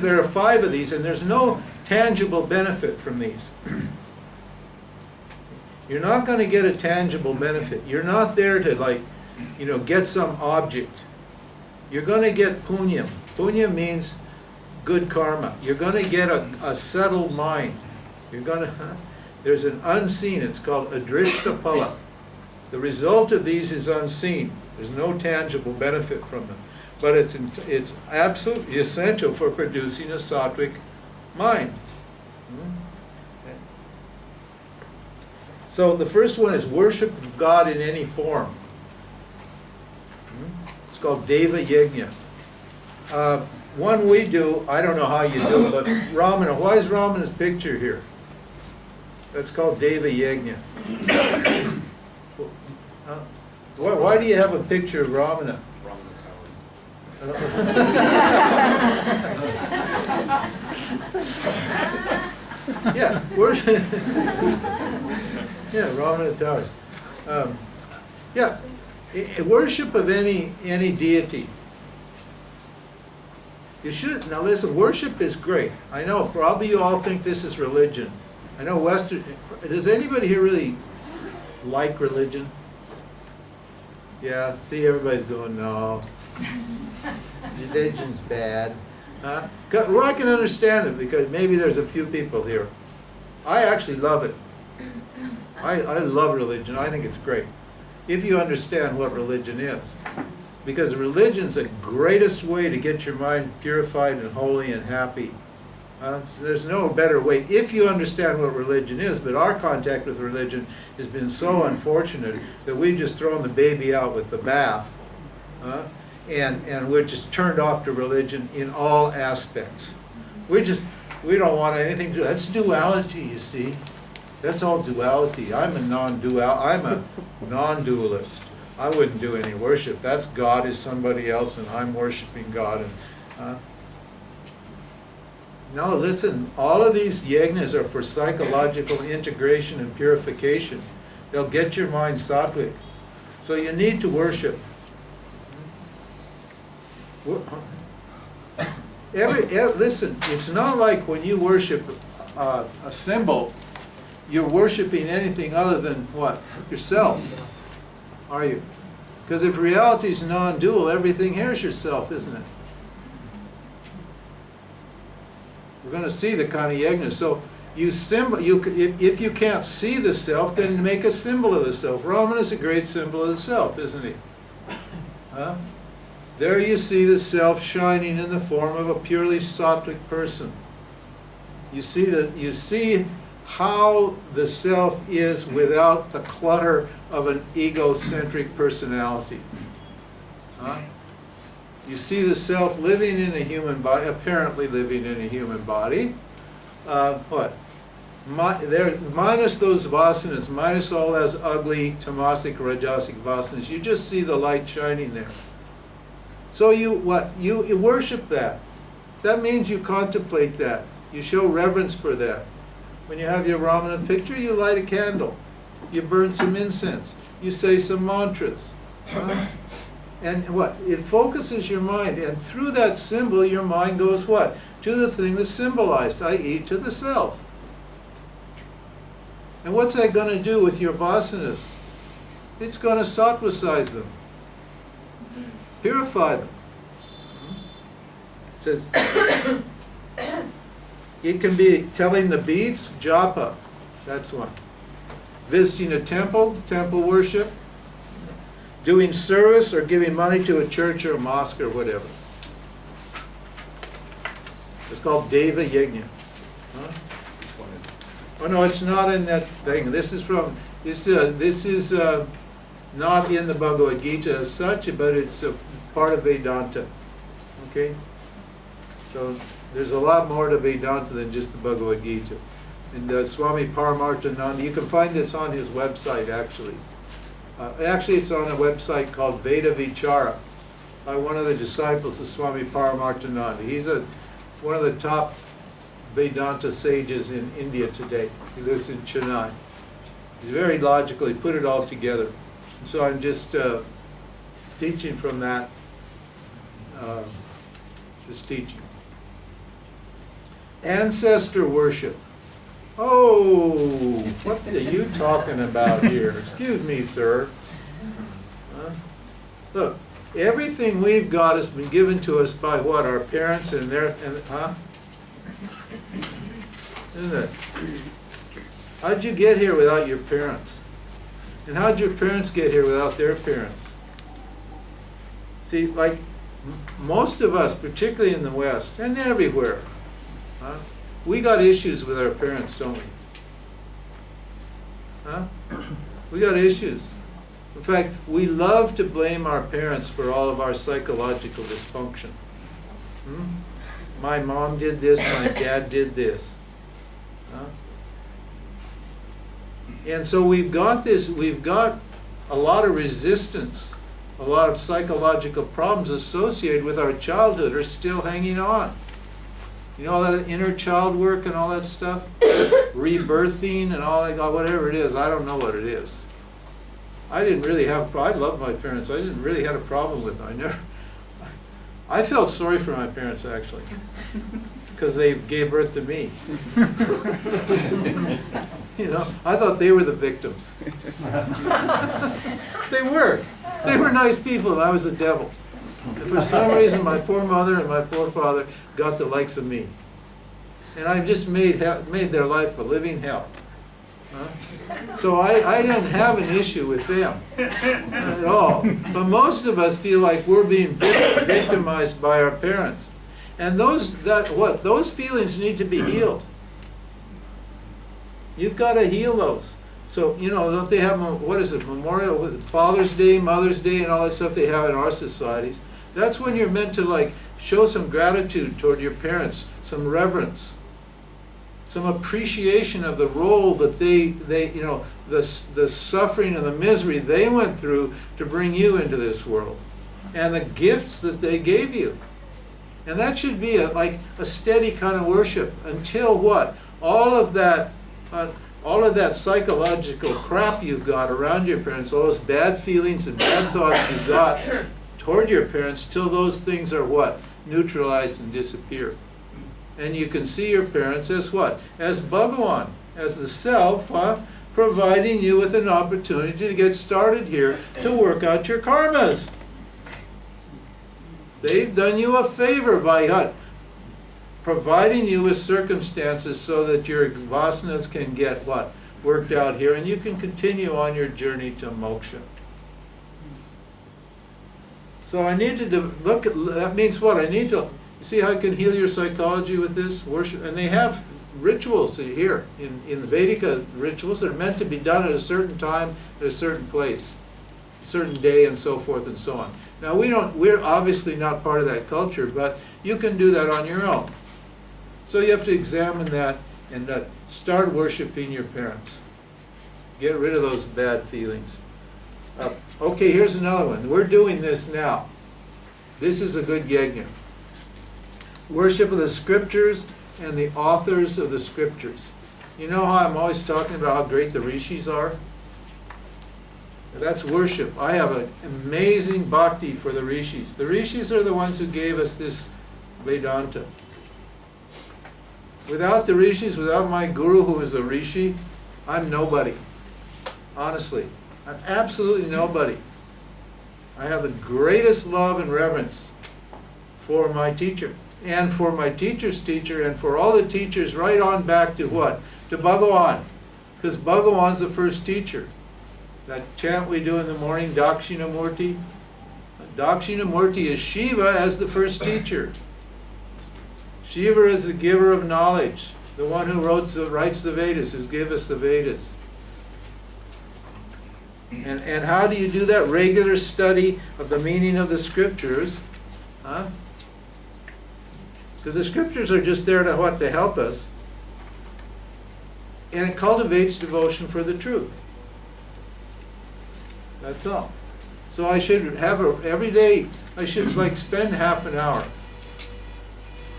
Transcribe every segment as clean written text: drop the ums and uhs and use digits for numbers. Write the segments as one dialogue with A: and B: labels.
A: There are 5 of these, and there's no tangible benefit from these. You're not going to get a tangible benefit. You're not there to get some object. You're going to get punyam. Punyam means good karma. You're going to get a settled mind. You're going to. There's an unseen. It's called adrishtapala. The result of these is unseen. There's no tangible benefit from them. But it's absolutely essential for producing a sattvic mind. So the first one is worship of God in any form. It's called Deva Yajna. One we do, I don't know how you do it, but Ramana, why is Ramana's picture here? That's called Deva Yajna. Why do you have a picture of Ramana? Yeah, worship. Yeah, Ramana Towers. Worship of any deity. You should now listen. Worship is great. I know. Probably you all think this is religion. I know Western. Does anybody here really like religion? Yeah. See, everybody's going no. Religion's bad. Well, I can understand it because maybe there's a few people here. I actually love it. I love religion. I think it's great. If you understand what religion is. Because religion's the greatest way to get your mind purified and holy and happy. So there's no better way if you understand what religion is. But our contact with religion has been so unfortunate that we've just thrown the baby out with the bath. And we're just turned off to religion in all aspects. We don't want anything to do. That's duality, you see. That's all duality. I'm a non-dualist. I wouldn't do any worship. That's God is somebody else, and I'm worshiping God. No, listen. All of these yajnas are for psychological integration and purification. They'll get your mind sattvic. So you need to worship. Listen, it's not like when you worship a symbol, you're worshiping anything other than what? Yourself. Are you? Because if reality is non-dual, everything here is yourself, isn't it? We're going to see the kind of yajna. So if you can't see the self, then make a symbol of the self. Ramana is a great symbol of the self, isn't he? Huh? There you see the self shining in the form of a purely sattvic person. You see how the self is without the clutter of an egocentric personality. Huh? You see the self living in a human body, apparently living in a human body. Minus those vasanas, minus all those ugly tamasic, rajasic vasanas, you just see the light shining there. So you worship that. That means you contemplate that. You show reverence for that. When you have your Ramana picture, you light a candle. You burn some incense. You say some mantras. And what? It focuses your mind. And through that symbol, your mind goes what? To the thing that's symbolized, i.e. to the self. And what's that going to do with your vasanas? It's going to sattvicize them. Purify them. It says, it can be telling the beads, japa, that's one. Visiting a temple, temple worship. Doing service or giving money to a church or a mosque or whatever. It's called Deva Yajna. Huh? Oh no, it's not in that thing. This is not in the Bhagavad Gita as such, but it's a part of Vedanta. Okay? So there's a lot more to Vedanta than just the Bhagavad Gita. And Swami Paramarthananda, you can find this on his website actually. Actually it's on a website called Veda Vichara by one of the disciples of Swami Paramarthananda. one of the top Vedanta sages in India today. He lives in Chennai. He's very logical. He put it all together. And so I'm just teaching from that. Just teaching. Ancestor worship. Oh, what are you talking about here? Excuse me, sir. Look, everything we've got has been given to us by what? Our parents and their, Isn't it? How'd you get here without your parents? And how'd your parents get here without their parents? See, like most of us, particularly in the West and everywhere, we got issues with our parents, don't we? We got issues. In fact, we love to blame our parents for all of our psychological dysfunction. My mom did this, my dad did this. And so we've got a lot of resistance, a lot of psychological problems associated with our childhood are still hanging on. You know all that inner child work and all that stuff? Rebirthing and all that, whatever it is, I don't know what it is. I didn't really have, I love my parents. I didn't really have a problem with them. I felt sorry for my parents actually, because they gave birth to me. You know, I thought they were the victims. They were. They were nice people and I was the devil. And for some reason my poor mother and my poor father got the likes of me. And I just made their life a living hell. So I didn't have an issue with them at all. But most of us feel like we're being victimized by our parents. And those feelings need to be healed. You've got to heal those. So, you know, don't they have, what is it, Memorial, Father's Day, Mother's Day, and all that stuff they have in our societies? That's when you're meant to, like, show some gratitude toward your parents, some reverence, some appreciation of the role that they you know, the suffering and the misery they went through to bring you into this world, and the gifts that they gave you. And that should be like a steady kind of worship until what? All of that psychological crap you've got around your parents, all those bad feelings and bad thoughts you've got toward your parents, till those things are what? Neutralized and disappear. And you can see your parents as what? As Bhagawan, as the self, providing you with an opportunity to get started here to work out your karmas. They've done you a favor by what? Providing you with circumstances so that your vasanas can get what? Worked out here, and you can continue on your journey to moksha. So I need to look at, that means what? I need to, see how I can heal your psychology with this worship? And they have rituals here, in the Vedika rituals that are meant to be done at a certain time, at a certain place, a certain day, and so forth and so on. Now we're obviously not part of that culture, but you can do that on your own. So you have to examine that and start worshiping your parents. Get rid of those bad feelings. Okay, here's another one. We're doing this now. This is a good yajna. Worship of the scriptures and the authors of the scriptures. You know how I'm always talking about how great the rishis are? That's worship. I have an amazing bhakti for the rishis. The rishis are the ones who gave us this Vedanta. Without the rishis, without my guru who is a rishi, I'm nobody. Honestly, I'm absolutely nobody. I have the greatest love and reverence for my teacher, and for my teacher's teacher, and for all the teachers right on back to what? To Bhagawan. Because Bhagawan's the first teacher. That chant we do in the morning, Dakshinamurti. Dakshinamurti is Shiva as the first teacher. Shiva is the giver of knowledge, the one who writes the Vedas, who gives us the Vedas. And how do you do that? Regular study of the meaning of the scriptures. Because the scriptures are just there to help us. And it cultivates devotion for the truth. That's all. So I should have every day, I should like spend half an hour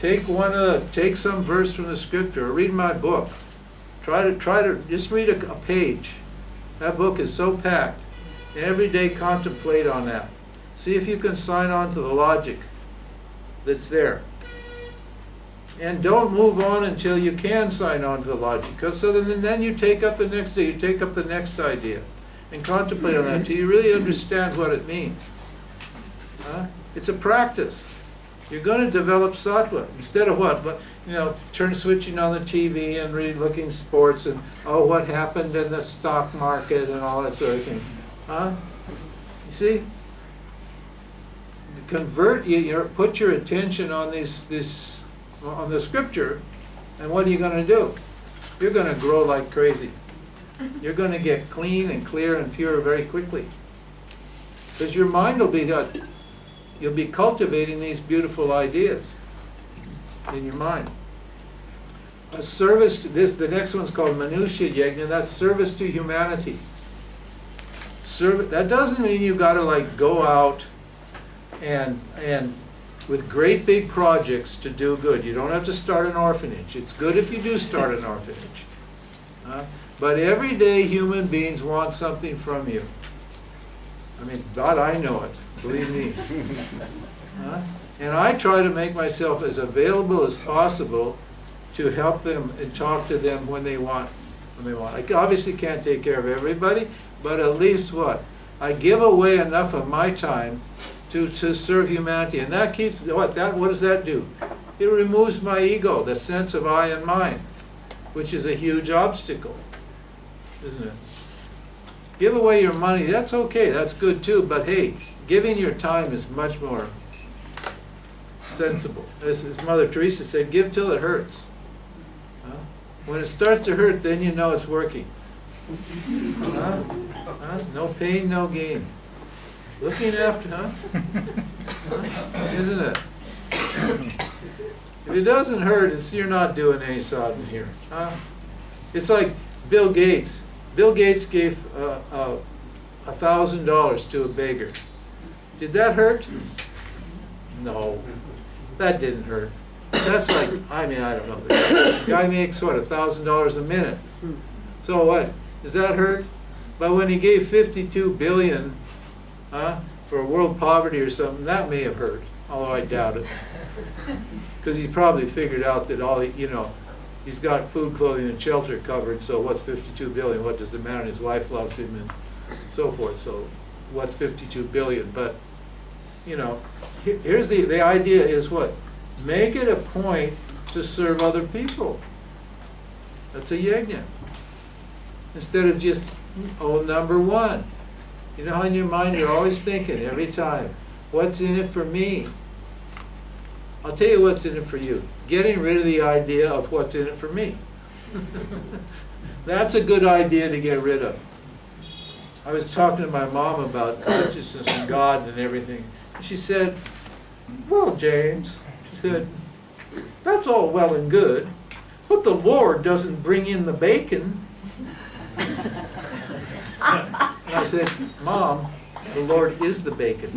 A: take some verse from the scripture, or read my book. Try to just read a page. That book is so packed. And every day contemplate on that. See if you can sign on to the logic that's there. And don't move on until you can sign on to the logic. Because so then you take up the next day, you take up the next idea. And contemplate on that until you really understand what it means. It's a practice. You're going to develop sattva instead of what? But switching on the TV and really looking sports and what happened in the stock market and all that sort of thing. You see, put your attention on on the scripture, and what are you going to do? You're going to grow like crazy. You're going to get clean and clear and pure very quickly, because your mind will be done. You'll be cultivating these beautiful ideas in your mind. A service to this, the next one's called Manusya Yajna, that's service to humanity. That doesn't mean you got to go out and with great big projects to do good. You don't have to start an orphanage. It's good if you do start an orphanage. But every day human beings want something from you. I mean, God, I know it. Believe me. And I try to make myself as available as possible to help them and talk to them when they want. I obviously can't take care of everybody, but at least what? I give away enough of my time to serve humanity. And that keeps, what does that do? It removes my ego, the sense of I and mine, which is a huge obstacle, isn't it? Give away your money, that's okay, that's good too, but hey, giving your time is much more sensible. As Mother Teresa said, give till it hurts. When it starts to hurt, then you know it's working. No pain, no gain. Looking after, isn't it? If it doesn't hurt, you're not doing any sadhana here. It's like Bill Gates. Bill Gates gave $1,000 to a beggar. Did that hurt? No, that didn't hurt. That's like, I don't know. The guy makes what, $1,000 a minute. So what? Does that hurt? But when he gave 52 billion for world poverty or something, that may have hurt, although I doubt it. Because he probably figured out that he's got food, clothing, and shelter covered, so what's 52 billion? What does it matter? His wife loves him and so forth, so what's 52 billion? But, here's the idea is what? Make it a point to serve other people. That's a yajna. Instead of just, number one. You know how in your mind you're always thinking every time, what's in it for me? I'll tell you what's in it for you. Getting rid of the idea of what's in it for me. That's a good idea to get rid of. I was talking to my mom about consciousness and God and everything. And she said, well, James, she said, that's all well and good, but the Lord doesn't bring in the bacon. And I said, Mom, the Lord is the bacon.